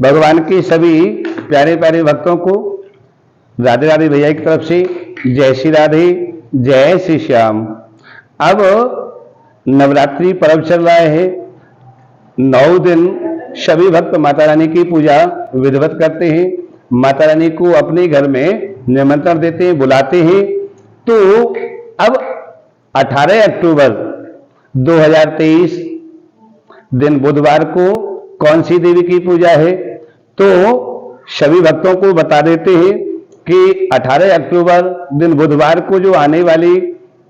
भगवान के सभी प्यारे प्यारे भक्तों को राधे राधे भैया की तरफ से जय श्री राधे, जय श्री श्याम। अब नवरात्रि पर्व चल रहा है। 9 दिन सभी भक्त माता रानी की पूजा विधिवत करते हैं, माता रानी को अपने घर में निमंत्रण देते हैं, बुलाते हैं। तो अब 18 अक्टूबर 2023 दिन बुधवार को कौन सी देवी की पूजा है, तो सभी भक्तों को बता देते हैं कि 18 अक्टूबर दिन बुधवार को जो आने वाली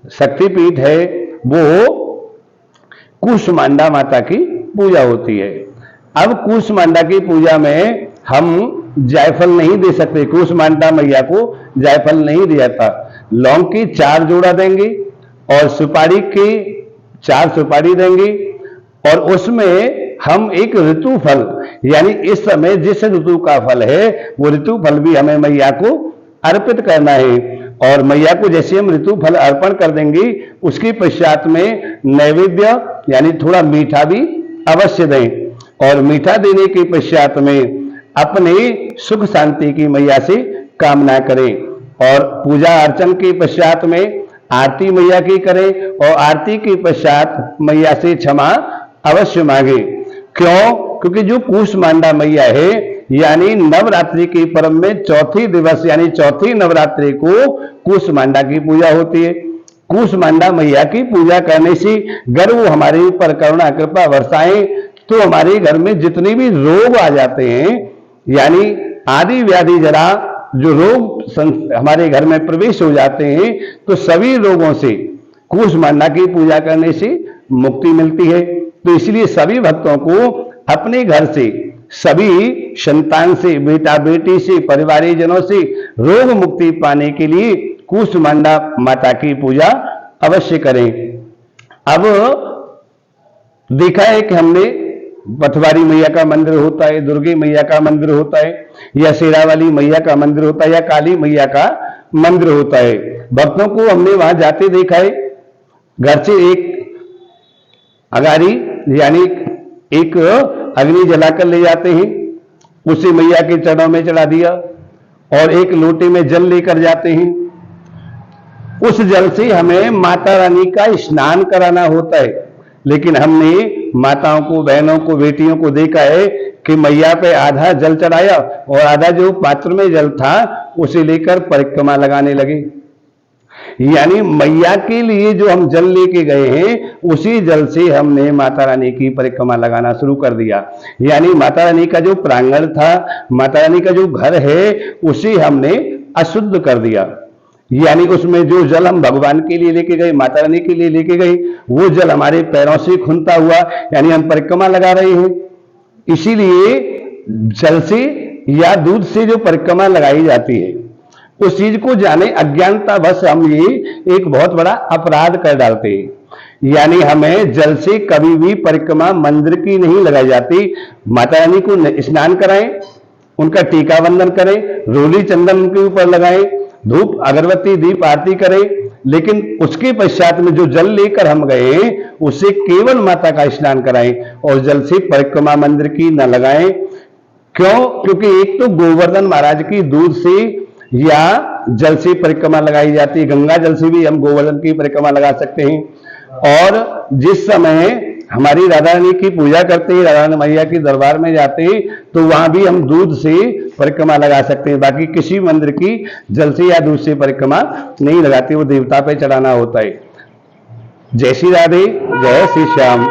शक्तिपीठ है वो कूष्मांडा माता की पूजा होती है। अब कूष्मांडा की पूजा में हम जायफल नहीं दे सकते, कूष्मांडा मैया को जायफल नहीं दिया था। लौंग की 4 जोड़ा देंगे और सुपारी की 4 सुपारी देंगे और उसमें हम एक ऋतु फल, यानी इस समय जिस ऋतु का फल है वो ऋतु फल भी हमें मैया को अर्पित करना है। और मैया को जैसे हम ऋतु फल अर्पण कर देंगे उसके पश्चात में नैवेद्य यानी थोड़ा मीठा भी अवश्य दें और मीठा देने के पश्चात में अपने सुख शांति की मैया से कामना करें और पूजा अर्चन के पश्चात में आरती मैया की करें और आरती के पश्चात मैया से क्षमा अवश्य मांगे। क्यों? क्योंकि जो कूष्मांडा मैया है यानी नवरात्रि के पर्व में चौथी दिवस यानी चौथी नवरात्रि को कूष्मांडा की पूजा होती है। कूष्मांडा मैया की पूजा करने से अगर वो हमारे ऊपर करुणा कृपा बरसाएं तो हमारे घर में जितने भी रोग आ जाते हैं यानी आदि व्याधि जरा जो रोग हमारे घर में प्रवेश हो जाते हैं तो सभी रोगों से कूष्मांडा की पूजा करने से मुक्ति मिलती है। तो इसलिए सभी भक्तों को अपने घर से, सभी संतान से, बेटा बेटी से, परिवारजनों से रोग मुक्ति पाने के लिए कूष्मांडा माता की पूजा अवश्य करें। अब देखा है कि हमने पथवारी मैया का मंदिर होता है, दुर्गे मैया का मंदिर होता है, या शेरावाली मैया का मंदिर होता है, या काली मैया का मंदिर होता है। भक्तों को हमने वहां जाते देखा है। घर से एक अगारी यानी एक अग्नि जलाकर ले जाते हैं, उसे मैया के चरणों में चढ़ा दिया और एक लोटे में जल लेकर जाते हैं। उस जल से हमें माता रानी का स्नान कराना होता है। लेकिन हमने माताओं को, बहनों को, बेटियों को देखा है कि मैया पे आधा जल चढ़ाया और आधा जो पात्र में जल था उसे लेकर परिक्रमा लगाने लगे। यानी मैया के लिए जो हम जल लेके गए हैं उसी जल से हमने माता रानी की परिक्रमा लगाना शुरू कर दिया। यानी माता रानी का जो प्रांगण था, माता रानी का जो घर है उसे हमने अशुद्ध कर दिया। यानी उसमें जो जल हम भगवान के लिए लेके गए, माता रानी के लिए लेके गए, वो जल हमारे पैरों से खुनता हुआ यानी हम परिक्रमा लगा रहे हैं। इसीलिए जल से या दूध से जो परिक्रमा लगाई जाती है उस चीज को जाने अज्ञानता बस हम ये एक बहुत बड़ा अपराध कर डालते हैं। यानी हमें जल से कभी भी परिक्रमा मंदिर की नहीं लगाई जाती। माता रानी को स्नान कराएं, उनका टीका बंधन करें, रोली चंदन उनके ऊपर लगाएं, धूप अगरबत्ती दीप आरती करें, लेकिन उसके पश्चात में जो जल लेकर हम गए उससे केवल माता का स्नान कराएं और जल से परिक्रमा मंदिर की न लगाएं। क्यों? क्योंकि एक तो गोवर्धन महाराज की दूध से या जल से परिक्रमा लगाई जाती है, गंगा जल से भी हम गोवर्धन की परिक्रमा लगा सकते हैं। और जिस समय हमारी राधा रानी की पूजा करते हैं, राधा रानी मैया के दरबार में जाते हैं तो वहां भी हम दूध से परिक्रमा लगा सकते हैं। बाकी किसी मंदिर की जल से या दूध से परिक्रमा नहीं लगाती, वो देवता पे चढ़ाना होता है। जय श्री राधे, जय श्री श्याम।